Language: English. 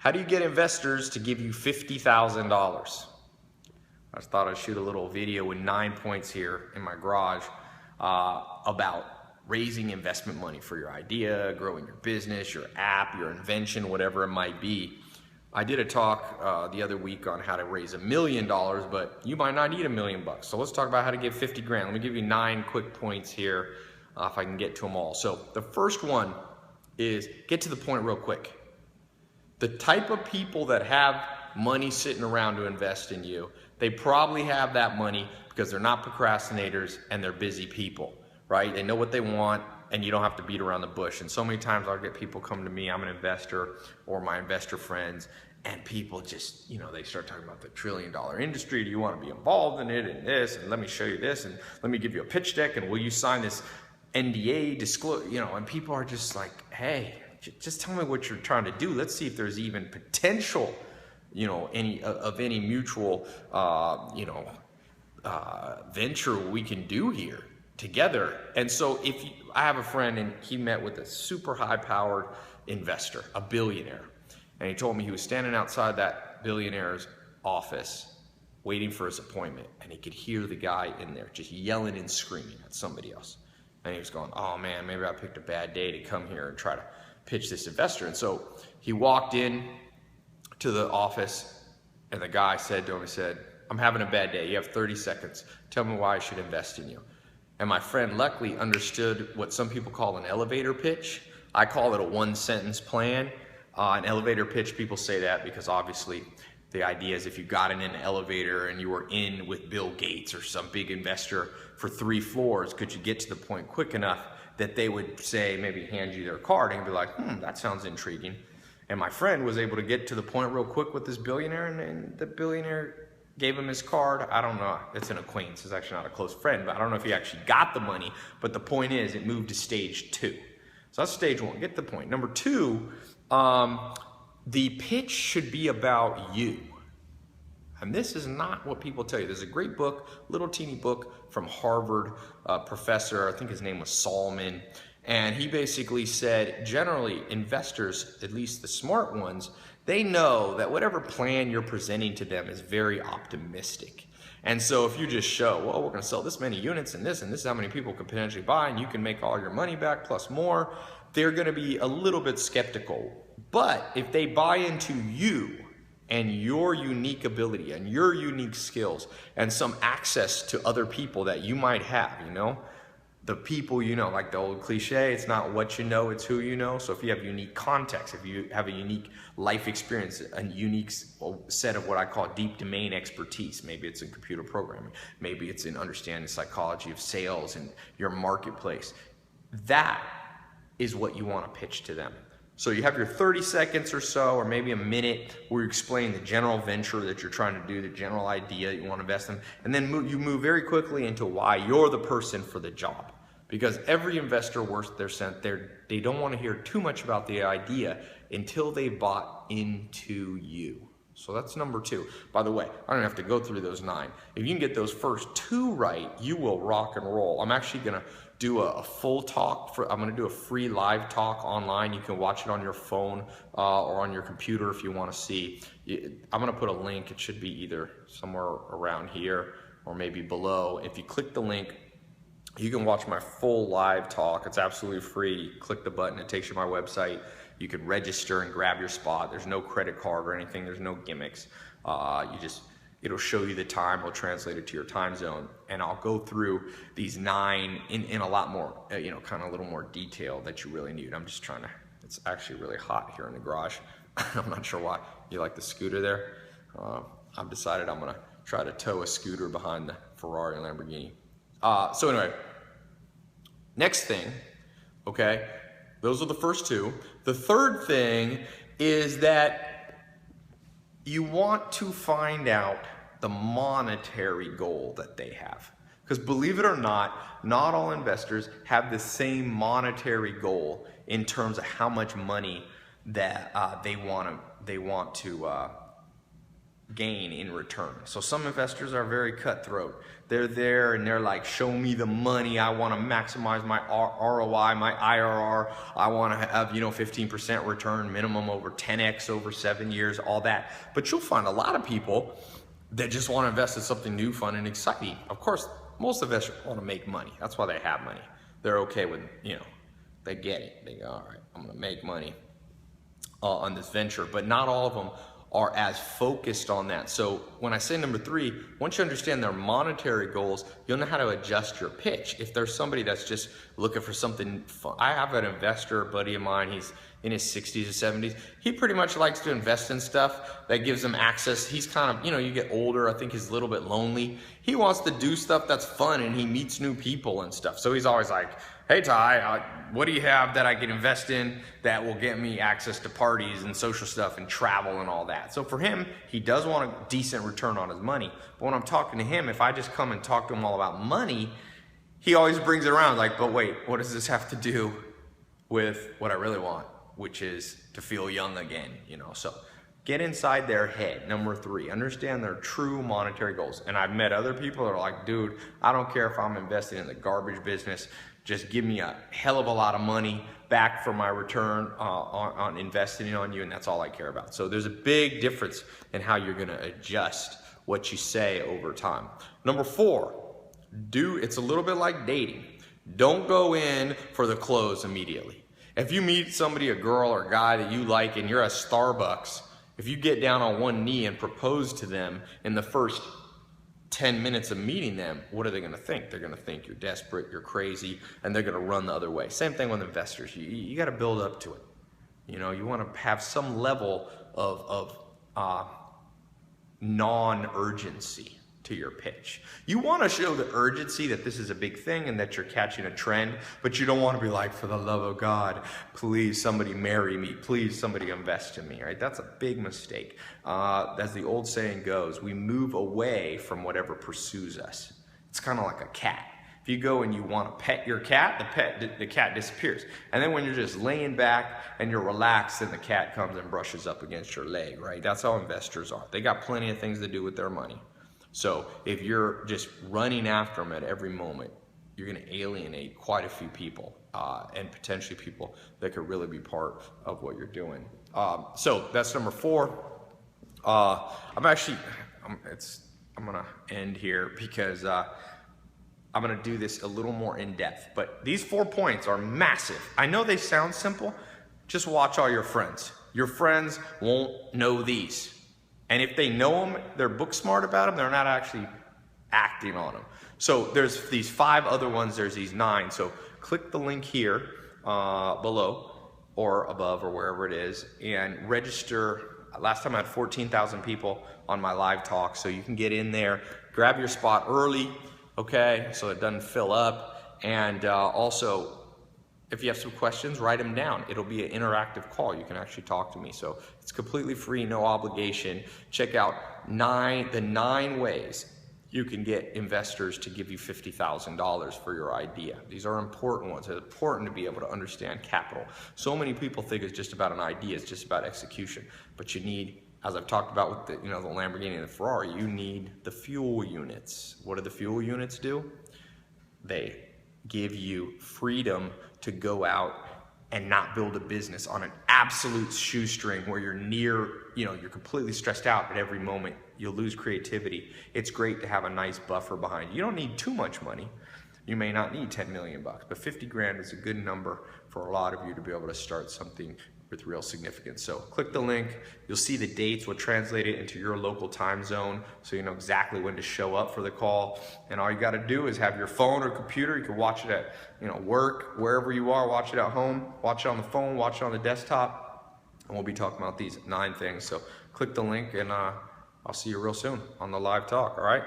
How do you get investors to give you $50,000? I just thought I'd shoot a little video with 9 points here in my garage about raising investment money for your idea, growing your business, your app, your invention, whatever it might be. I did a talk the other week on how to raise $1 million, but you might not need $1 million. So let's talk about how to get 50 grand. Let me give you 9 quick points here if I can get to them all. So the first one is get to the point real quick. The type of people that have money sitting around to invest in you, they probably have that money because they're not procrastinators and they're busy people, right? They know what they want and you don't have to beat around the bush. And so many times I'll get people come to me, I'm an investor, or my investor friends, and people just, they start talking about the $1 trillion industry. Do you want to be involved in it and this? And let me show you this and let me give you a pitch deck and will you sign this NDA disclose, and people are just like, hey, just tell me what you're trying to do. Let's see if there's even potential, any mutual, venture we can do here together. And so I have a friend and he met with a super high powered investor, a billionaire. And he told me he was standing outside that billionaire's office waiting for his appointment. And he could hear the guy in there just yelling and screaming at somebody else. And he was going, oh man, maybe I picked a bad day to come here and try to pitch this investor. And so he walked in to the office and the guy said to him, he said, I'm having a bad day. You have 30 seconds. Tell me why I should invest in you. And my friend luckily understood what some people call an elevator pitch. I call it a 1-sentence plan. An elevator pitch, people say that because obviously the idea is if you got in an elevator and you were in with Bill Gates or some big investor for 3 floors, could you get to the point quick enough that they would say, maybe hand you their card and be like, that sounds intriguing. And my friend was able to get to the point real quick with this billionaire, and the billionaire gave him his card. I don't know, it's an acquaintance, it's actually not a close friend, but I don't know if he actually got the money, but the point is it moved to stage 2. So that's stage 1, get the point. Number 2, the pitch should be about you. And this is not what people tell you. There's a great book, little teeny book from Harvard, professor, I think his name was Solomon, and he basically said, generally, investors, at least the smart ones, they know that whatever plan you're presenting to them is very optimistic. And so if you just show, well, we're gonna sell this many units and this is how many people could potentially buy and you can make all your money back plus more, they're gonna be a little bit skeptical. But if they buy into you and your unique ability and your unique skills and some access to other people that you might have, the people like the old cliche, it's not what you know, it's who you know. So if you have unique context, if you have a unique life experience, a unique set of what I call deep domain expertise, maybe it's in computer programming, maybe it's in understanding psychology of sales and your marketplace, that is what you want to pitch to them. So you have your 30 seconds or so, or maybe a minute, where you explain the general venture that you're trying to do, the general idea you want to invest in, and then you move very quickly into why you're the person for the job. Because every investor worth their cent, they don't want to hear too much about the idea until they bought into you. So that's number 2. By the way, I don't have to go through those 9. If you can get those first 2 right, you will rock and roll. I'm actually going to do a full talk. I'm going to do a free live talk online. You can watch it on your phone or on your computer if you want to see. I'm going to put a link. It should be either somewhere around here or maybe below. If you click the link, you can watch my full live talk. It's absolutely free. You click the button, it takes you to my website. You can register and grab your spot. There's no credit card or anything. There's no gimmicks. It'll show you the time. It'll translate it to your time zone. And I'll go through these 9 in a lot more, kind of a little more detail that you really need. I'm just trying to, it's actually really hot here in the garage. I'm not sure why. You like the scooter there? I've decided I'm going to try to tow a scooter behind the Ferrari and Lamborghini. So anyway, next thing, okay, those are the first 2. The third thing is that you want to find out the monetary goal that they have. Because believe it or not all investors have the same monetary goal in terms of how much money that they want to gain in return. So some investors are very cutthroat. They're there and they're like, show me the money. I want to maximize my ROI, my IRR. I want to have, 15% return minimum over 10x over 7 years, all that. But you'll find a lot of people that just want to invest in something new, fun, and exciting. Of course, most investors want to make money. That's why they have money. They're okay with, they get it. They go, all right, I'm going to make money on this venture. But not all of them are as focused on that. So when I say number 3, once you understand their monetary goals, you'll know how to adjust your pitch. If there's somebody that's just looking for something fun. I have an investor buddy of mine, he's in his 60s or 70s. He pretty much likes to invest in stuff that gives him access. He's kind of, you get older, I think he's a little bit lonely. He wants to do stuff that's fun and he meets new people and stuff. So he's always like, hey Tai, what do you have that I can invest in that will get me access to parties and social stuff and travel and all that? So for him, he does want a decent return on his money. But when I'm talking to him, if I just come and talk to him all about money, he always brings it around like, but wait, what does this have to do with what I really want, which is to feel young again, So get inside their head. Number 3, understand their true monetary goals. And I've met other people that are like, dude, I don't care if I'm investing in the garbage business. Just give me a hell of a lot of money back for my return on investing on you, and that's all I care about. So there's a big difference in how you're gonna adjust what you say over time. Number 4, it's a little bit like dating. Don't go in for the close immediately. If you meet somebody, a girl or guy that you like, and you're at Starbucks, if you get down on one knee and propose to them in the first 10 minutes of meeting them, what are they going to think? They're going to think you're desperate, you're crazy, and they're going to run the other way. Same thing with investors. You got to build up to it. You want to have some level of non-urgency to your pitch. You want to show the urgency that this is a big thing and that you're catching a trend, but you don't want to be like, for the love of God, please somebody marry me, please somebody invest in me, right? That's a big mistake. As the old saying goes, we move away from whatever pursues us. It's kind of like a cat. If you go and you want to pet your cat, the cat disappears. And then when you're just laying back and you're relaxed, then the cat comes and brushes up against your leg, right? That's how investors are. They got plenty of things to do with their money. So if you're just running after them at every moment, you're going to alienate quite a few people and potentially people that could really be part of what you're doing. So that's number 4. I'm going to end here because I'm going to do this a little more in depth. But these 4 points are massive. I know they sound simple. Just watch all your friends. Your friends won't know these. And if they know them, they're book smart about them, they're not actually acting on them. So there's these 5 other ones, there's these 9. So click the link here below or above or wherever it is and register. Last time I had 14,000 people on my live talk, so you can get in there, grab your spot early, okay, so it doesn't fill up. And also, if you have some questions, write them down. It'll be an interactive call. You can actually talk to me. So it's completely free, no obligation. Check out the 9 ways you can get investors to give you $50,000 for your idea. These are important ones. It's important to be able to understand capital. So many people think it's just about an idea. It's just about execution. But you need, as I've talked about with the Lamborghini and the Ferrari, you need the fuel units. What do the fuel units do? They give you freedom to go out and not build a business on an absolute shoestring where you're completely stressed out at every moment. You'll lose creativity. It's great to have a nice buffer behind you. You don't need too much money. You may not need 10 million bucks, but 50 grand is a good number for a lot of you to be able to start something with real significance. So click the link. You'll see the dates. We'll translate it into your local time zone so you know exactly when to show up for the call. And all you got to do is have your phone or computer. You can watch it at work, wherever you are. Watch it at home. Watch it on the phone. Watch it on the desktop. And we'll be talking about these 9 things. So click the link, and I'll see you real soon on the live talk. All right.